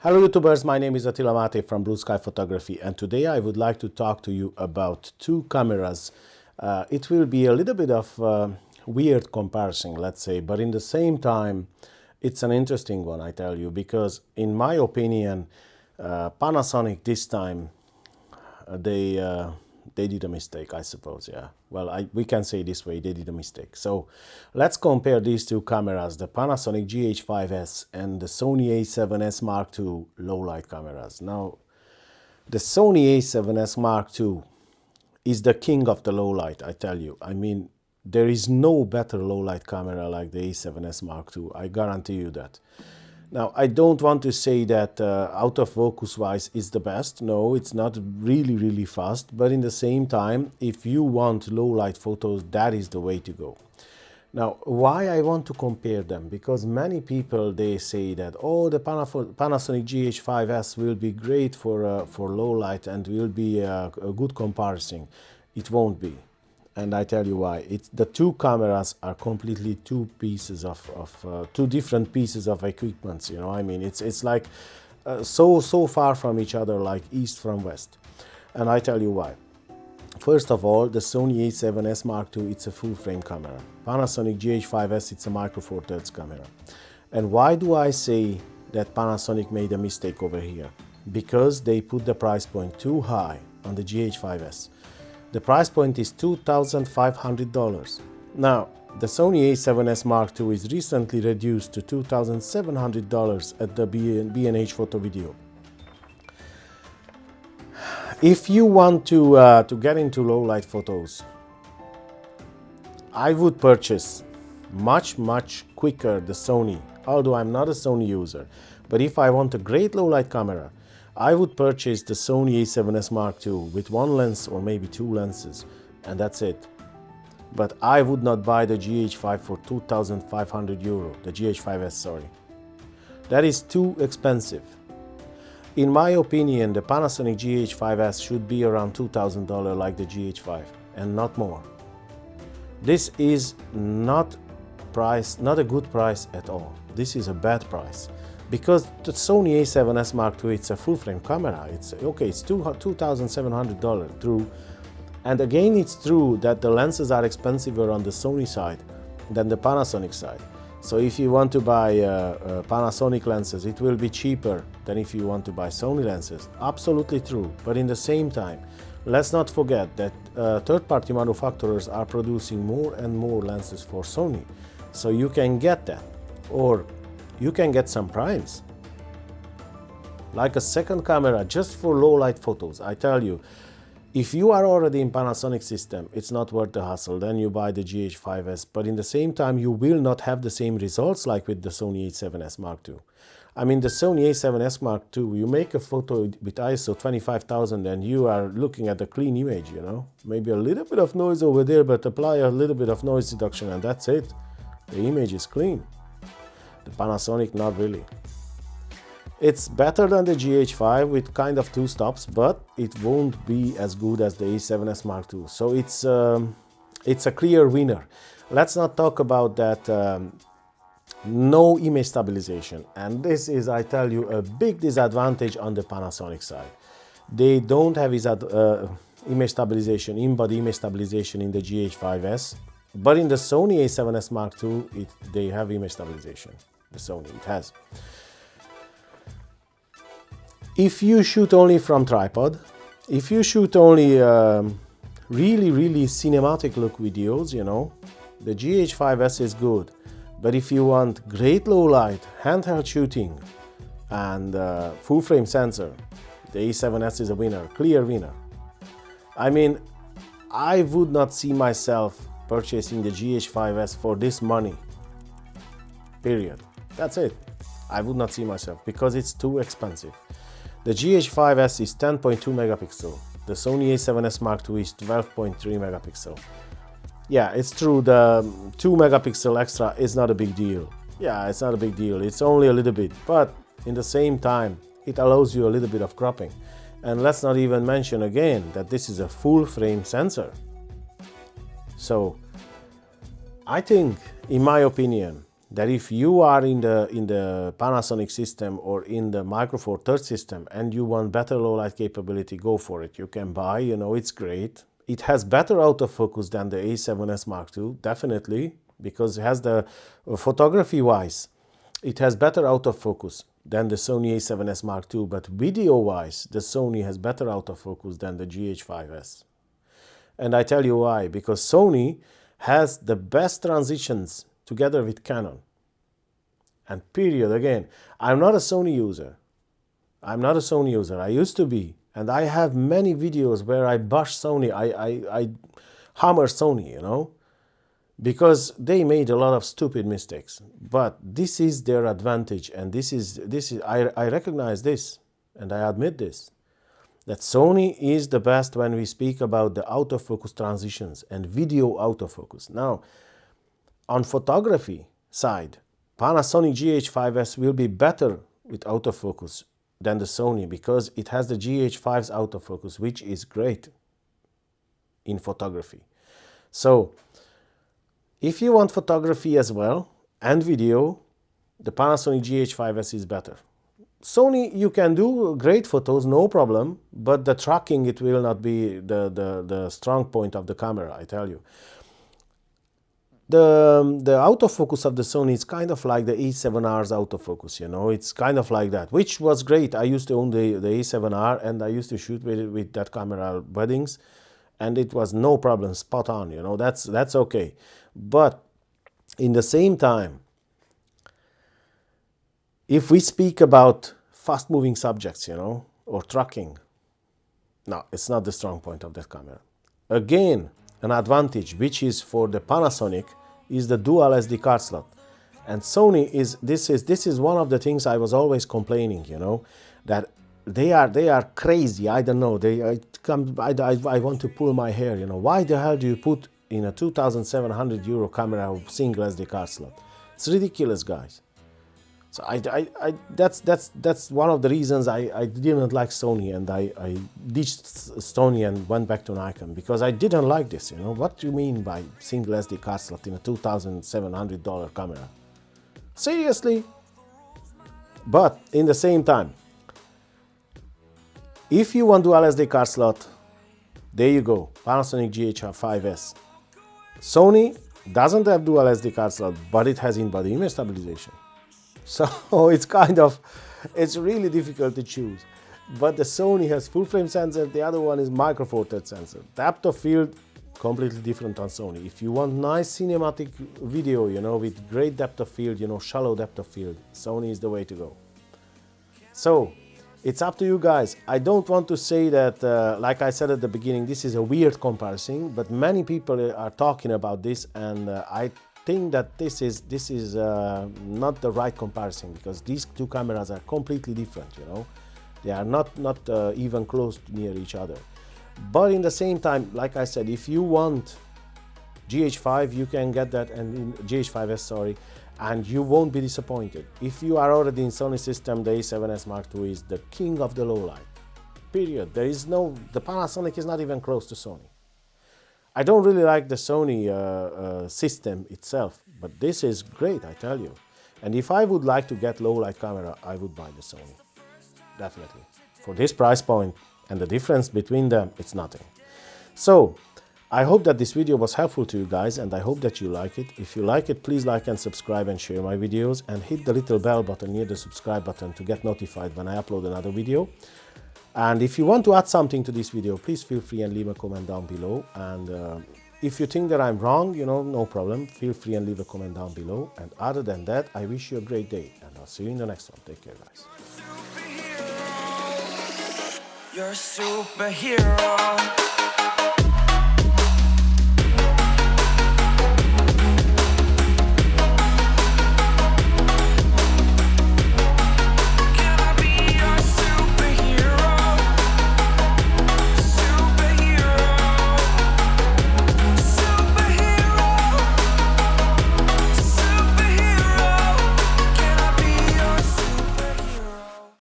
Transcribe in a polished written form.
Hello YouTubers, my name is Attila Mate from Blue Sky Photography, and today I would like to talk to you about two cameras. It will be a little bit of weird comparison, let's say, but in the same time it's an interesting one, I tell you, because in my opinion Panasonic this time they did a mistake, I suppose. Yeah, well, we can say this way, they did a mistake. So let's compare these two cameras, the Panasonic GH5S and the Sony a7S Mark II low light cameras. Now the Sony a7S Mark II is the king of the low light, I tell you. I mean, there is no better low light camera like the a7S Mark II, I guarantee you that. Now, I don't want to say that autofocus wise is the best. No, it's not really fast, but in the same time, if you want low light photos, that is the way to go. Now, why I want to compare them? Because many people, they say that, oh, the Panasonic GH5S will be great for low light and will be a good comparison. It won't be. And I tell you why. The two cameras are completely two different pieces of equipment. You know, I mean, it's like so far from each other, like east from west. And I tell you why. First of all, the Sony a7S Mark II, it's a full frame camera. Panasonic GH5S, it's a micro four thirds camera. And why do I say that Panasonic made a mistake over here? Because they put the price point too high on the GH5S. The price point is $2,500. Now, the Sony a7S Mark II is recently reduced to $2,700 at the B&H Photo Video. If you want to get into low light photos, I would purchase much quicker the Sony, although I'm not a Sony user. But if I want a great low light camera, I would purchase the Sony a7S Mark II with one lens or maybe two lenses, and that's it. But I would not buy the GH5 for 2,500 euro, the GH5S, sorry. That is too expensive. In my opinion, the Panasonic GH5S should be around $2,000 like the GH5 and not more. This is not a good price at all. This is a bad price. Because the Sony a7S Mark II, it's a full frame camera. It's okay, it's $2,700, true. And again, it's true that the lenses are expensiver on the Sony side than the Panasonic side. So if you want to buy Panasonic lenses, it will be cheaper than if you want to buy Sony lenses. Absolutely true. But in the same time, let's not forget that third-party manufacturers are producing more and more lenses for Sony. So you can get that. Or you can get some primes, like a second camera just for low light photos. I tell you, if you are already in Panasonic system, it's not worth the hassle. Then you buy the GH5S, but in the same time you will not have the same results like with the Sony a7S Mark II. I mean, the Sony a7S Mark II, you make a photo with ISO 25,000 and you are looking at a clean image, you know. Maybe a little bit of noise over there, but apply a little bit of noise reduction and that's it. The image is clean. The Panasonic, not really. It's better than the GH5 with kind of two stops, but it won't be as good as the a7S Mark II. So it's a clear winner. Let's not talk about that no image stabilization. And this is, I tell you, a big disadvantage on the Panasonic side. They don't have image stabilization, in-body image stabilization in the GH5S. But in the Sony a7S Mark II, they have image stabilization. The Sony, it has. If you shoot only from tripod, if you shoot only really cinematic look videos, you know, the GH5S is good. But if you want great low light, handheld shooting, and full frame sensor, the a7S is a winner, clear winner. I mean, I would not see myself purchasing the GH5S for this money, period. That's it. I would not see myself because it's too expensive. The GH5S is 10.2 megapixel. The Sony a7S Mark II is 12.3 megapixel. Yeah, it's true, the 2 megapixel extra is not a big deal. Yeah, it's not a big deal. It's only a little bit, but in the same time, it allows you a little bit of cropping. And let's not even mention again that this is a full frame sensor. So I think, in my opinion, that if you are in the Panasonic system or in the Micro Four Third system and you want better low light capability, go for it. You can buy, you know, it's great. It has better autofocus than the a7S Mark II, definitely, because it has the photography wise, it has better autofocus than the Sony a7S Mark II, but video wise, the Sony has better autofocus than the GH5S. And I tell you why, because Sony has the best transitions together with Canon. And period, again, I'm not a Sony user. I'm not a Sony user. I used to be. And I have many videos where I bash Sony, I hammer Sony, you know, because they made a lot of stupid mistakes. But this is their advantage, and I recognize this, and I admit this, that Sony is the best when we speak about the autofocus transitions and video autofocus. Now, on photography side, Panasonic GH5S will be better with autofocus than the Sony because it has the GH5's autofocus, which is great in photography. So, if you want photography as well and video, the Panasonic GH5S is better. Sony, you can do great photos, no problem, but the tracking, it will not be the strong point of the camera, I tell you. The autofocus of the Sony is kind of like the a7R's autofocus, you know, it's kind of like that, which was great. I used to own the a7R and I used to shoot with that camera weddings, and it was no problem, spot on, you know, that's okay. But in the same time, if we speak about fast-moving subjects, you know, or tracking, no, it's not the strong point of that camera. Again, an advantage, which is for the Panasonic, is the dual SD card slot. And Sony this is one of the things I was always complaining, you know, that they are crazy. I don't know. I want to pull my hair, you know. Why the hell do you put in a 2,700 euro camera a single SD card slot? It's ridiculous, guys. So that's one of the reasons I didn't like Sony, and I ditched Sony and went back to Nikon, because I didn't like this, you know. What do you mean by single SD card slot in a $2,700 camera? Seriously? But in the same time, if you want dual SD card slot, there you go, Panasonic GH5S. Sony doesn't have dual SD card slot, but it has in-body image stabilization. So it's really difficult to choose. But the Sony has full frame sensor, the other one is Micro Four Third sensor. Depth of field, completely different on Sony. If you want nice cinematic video, you know, with great depth of field, you know, shallow depth of field, Sony is the way to go. So, it's up to you guys. I don't want to say that, like I said at the beginning, this is a weird comparison, but many people are talking about this, and I think that this is not the right comparison, because these two cameras are completely different, you know. They are not even close near each other. But in the same time, like I said, if you want GH5, you can get that, and in GH5S, sorry, and you won't be disappointed. If you are already in Sony system, the a7S Mark II is the king of the low light. Period. The Panasonic is not even close to Sony. I don't really like the Sony system itself, but this is great, I tell you. And if I would like to get low light camera, I would buy the Sony. Definitely. For this price point and the difference between them, it's nothing. So, I hope that this video was helpful to you guys, and I hope that you like it. If you like it, please like and subscribe and share my videos, and hit the little bell button near the subscribe button to get notified when I upload another video. And if you want to add something to this video, please feel free and leave a comment down below. And if you think that I'm wrong, you know, no problem. Feel free and leave a comment down below. And other than that, I wish you a great day, and I'll see you in the next one. Take care, guys. You're a superhero.